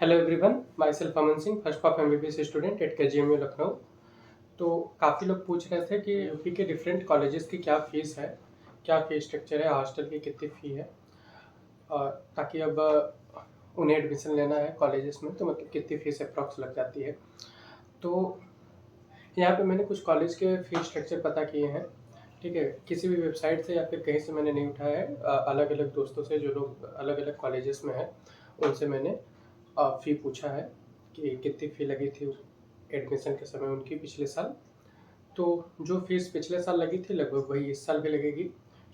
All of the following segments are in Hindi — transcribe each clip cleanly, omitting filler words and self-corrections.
Hello everyone, my self Aman Singh, first of MBBS student at KGMU Lucknow. तो काफ़ी लोग पूछ रहे थे कि यूपी के डिफरेंट कॉलेजेस की क्या फ़ीस है, क्या फ़ीस स्ट्रक्चर है, हॉस्टल की कितनी फ़ी है, और ताकि अब उन्हें एडमिशन लेना है कॉलेजेस में तो मतलब कितनी फ़ीस अप्रॉक्स लग जाती है। तो यहाँ पे मैंने कुछ कॉलेज के फ़ीस स्ट्रक्चर पता किए हैं। ठीक है, किसी भी वेबसाइट से या फिर कहीं से मैंने नहीं उठाया है। अलग अलग दोस्तों से जो लोग अलग अलग कॉलेजेस में हैं उनसे मैंने फ़ी पूछा है कि कितनी फ़ी लगी थी एडमिशन के समय उनकी पिछले साल। तो जो फ़ीस पिछले साल लगी थी लगभग वही इस साल भी लगेगी।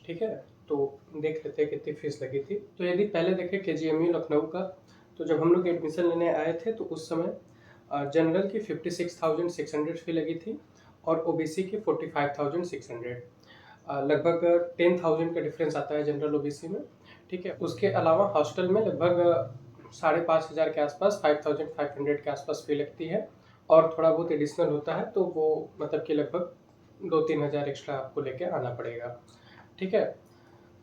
ठीक है, तो देख लेते हैं कितनी फ़ीस लगी थी। तो यदि पहले देखें केजीएमयू लखनऊ का, तो जब हम लोग एडमिशन लेने आए थे तो उस समय जनरल की 56,600 फ़ी लगी थी और ओबीसी की 45,600। लगभग 10,000 का डिफरेंस आता है जनरल ओबीसी में। ठीक है, उसके अलावा हॉस्टल में लगभग 5,500 के आसपास, 5,500 के आसपास फ़ी लगती है और थोड़ा बहुत एडिशनल होता है तो वो मतलब कि लगभग 2-3 हज़ार एक्स्ट्रा आपको लेके आना पड़ेगा। ठीक है,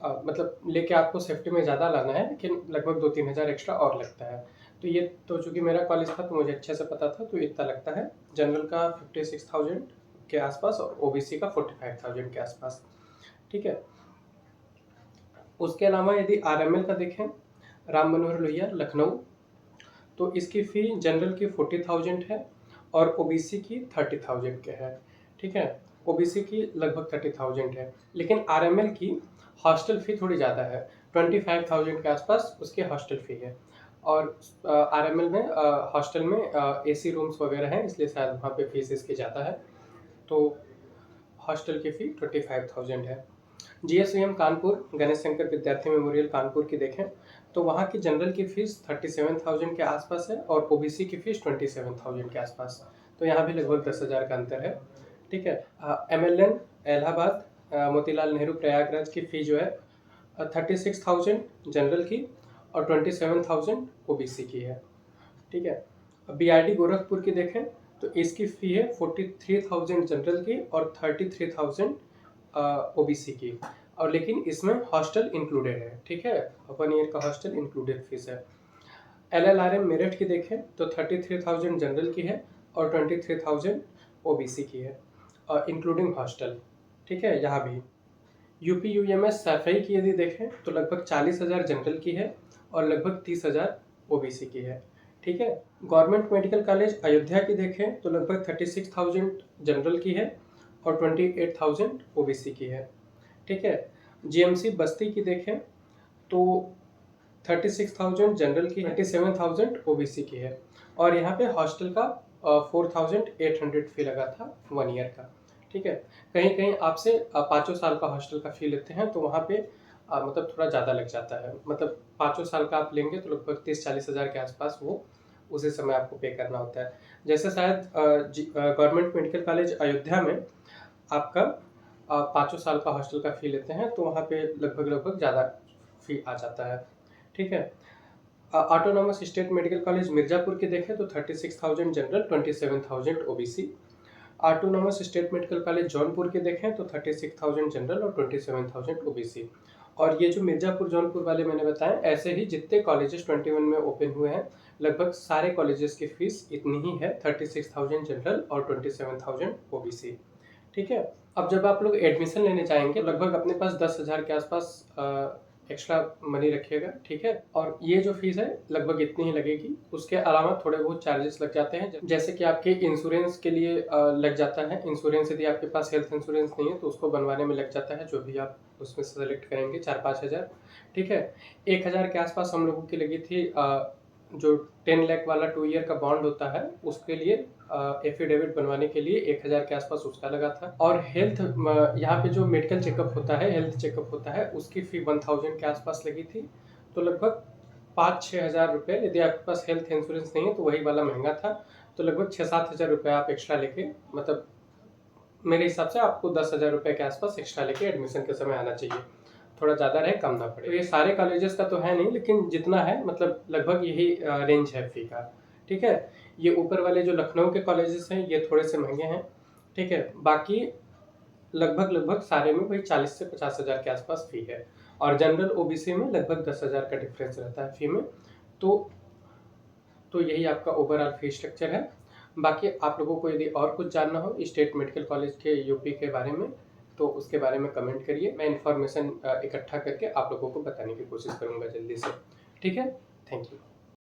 मतलब लेके आपको सेफ्टी में ज़्यादा लाना है लेकिन लगभग 2-3 हज़ार एक्स्ट्रा और लगता है। तो ये तो चूँकि मेरा कॉलेज था तो मुझे अच्छे से पता था, तो इतना लगता है। जनरल का 56,000 के आसपास और ओबीसी का 45,000 के आसपास। ठीक है, उसके अलावा यदि आरएमएल का देखें, राम मनोहर लोहिया लखनऊ, तो इसकी फ़ी जनरल की 40,000 है और ओबीसी की 30,000 के है। ठीक है, ओबीसी की लगभग 30,000 है, लेकिन आरएमएल की हॉस्टल फ़ी थोड़ी ज़्यादा है। 25,000 के आसपास उसकी हॉस्टल फ़ी है और आरएमएल में हॉस्टल में एसी रूम्स वगैरह हैं, इसलिए शायद वहाँ पे फीस इसकी ज़्यादा है। तो हॉस्टल की फ़ी 25,000 है। जीएसवीएम कानपुर, गणेश शंकर विद्यार्थी मेमोरियल कानपुर की देखें तो वहाँ की जनरल की फ़ीस 37,000 के आसपास है और ओबीसी की फ़ीस 27,000 के आसपास। तो यहाँ भी लगभग 10,000 का अंतर है। ठीक है, एमएलएन इलाहाबाद, मोतीलाल नेहरू प्रयागराज की फ़ी जो है 36,000 जनरल की और 27,000 ओबीसी की है। ठीक है, बीआरडी गोरखपुर की देखें तो इसकी फ़ी है 43,000 जनरल की और 33,000 ओबीसी की, और लेकिन इसमें हॉस्टल इंक्लूडेड है। ठीक है, 1 ईयर का हॉस्टल इंक्लूडेड फीस है। एलएलआरएम मेरठ की देखें तो 33,000 जनरल की है और 23,000 ओबीसी की है इंक्लूडिंग हॉस्टल। ठीक है, यहाँ भी यूपी यूएमएस सैफई की यदि देखें तो लगभग 40,000 जनरल की है और लगभग 30,000 ओबीसी की है। ठीक है, गवर्नमेंट मेडिकल कॉलेज अयोध्या की देखें तो लगभग 36,000 जनरल की है और 28,000 ओबीसी की है। ठीक है, जीएमसी बस्ती की देखें तो 36,000 जनरल की, 27,000 ओबीसी की है और यहाँ पे हॉस्टल का 4,800 फी लगा था 1 ईयर का। ठीक है, कहीं कहीं आपसे 5 साल का हॉस्टल का फी लेते हैं तो वहाँ पे मतलब थोड़ा ज़्यादा लग जाता है। मतलब 5 साल का आप लेंगे तो लगभग 30-40 हज़ार के आसपास वो उसी समय आपको पे करना होता है। जैसे शायद गवर्नमेंट मेडिकल कॉलेज अयोध्या में आपका 5 साल का हॉस्टल का फ़ी लेते हैं तो वहाँ पे लगभग लगभग ज़्यादा फ़ी आ जाता है। ठीक है, autonomous state medical college Mirzapur की देखें तो 36,000 general, 27,000 OBC. Autonomous state medical college Jaunpur की देखें तो 36,000 जनरल और 27,000 ओबीसी। और ये जो मिर्ज़ापुर जौनपुर वाले मैंने बताए, ऐसे ही जितने कॉलेजेस 21 में ओपन हुए हैं लगभग सारे कॉलेजेस की फ़ीस इतनी ही है, 36,000 जनरल और 27,000 ओबीसी। ठीक है, अब जब आप लोग एडमिशन लेने जाएंगे लगभग अपने पास 10,000 के आसपास एक्स्ट्रा मनी रखिएगा। ठीक है, और ये जो फीस है लगभग इतनी ही लगेगी। उसके अलावा थोड़े बहुत चार्जेस लग जाते हैं, जैसे कि आपके इंश्योरेंस के लिए लग जाता है। इंश्योरेंस यदि आपके पास हेल्थ इंश्योरेंस नहीं है तो उसको बनवाने में लग जाता है, जो भी आप उसमें सेलेक्ट करेंगे 4-5 हज़ार। ठीक है, 1,000 के आसपास हम लोगों की लगी थी। जो 10 लाख वाला 2 ईयर का बॉन्ड होता है उसके लिए एफिडेविट बनवाने के लिए 1,000 के आसपास उसका लगा था। और हेल्थ यहाँ पे जो मेडिकल चेकअप होता है, हेल्थ चेकअप होता है, उसकी फ़ी 1,000 के आसपास लगी थी। तो लगभग 5-6 हज़ार रुपये, यदि आपके पास हेल्थ इंश्योरेंस नहीं है तो वही वाला महंगा था। तो लगभग 6-7 हज़ार रुपये आप एक्स्ट्रा लेके, मतलब मेरे हिसाब से आपको 10,000 रुपये के आसपास एक्स्ट्रा लेके एडमिशन के समय आना चाहिए। थोड़ा ज़्यादा रहे, कम ना पड़े। तो ये सारे कॉलेजेस का तो है नहीं, लेकिन जितना है मतलब लगभग यही रेंज है फ़ी का। ठीक है, ये ऊपर वाले जो लखनऊ के कॉलेजेस हैं ये थोड़े से महंगे हैं। ठीक है, बाकी लगभग लगभग सारे में वही 40 से 50 हज़ार के आसपास फ़ी है और जनरल ओबीसी में लगभग 10,000 का डिफरेंस रहता है फ़ी में। तो तो यही आपका ओवरऑल फीस स्ट्रक्चर है। बाकी आप लोगों को यदि और कुछ जानना हो स्टेट मेडिकल कॉलेज के यूपी के बारे में तो उसके बारे में कमेंट करिए, मैं इन्फॉर्मेशन इकट्ठा करके आप लोगों को बताने की कोशिश करूँगा जल्दी से। ठीक है, थैंक यू।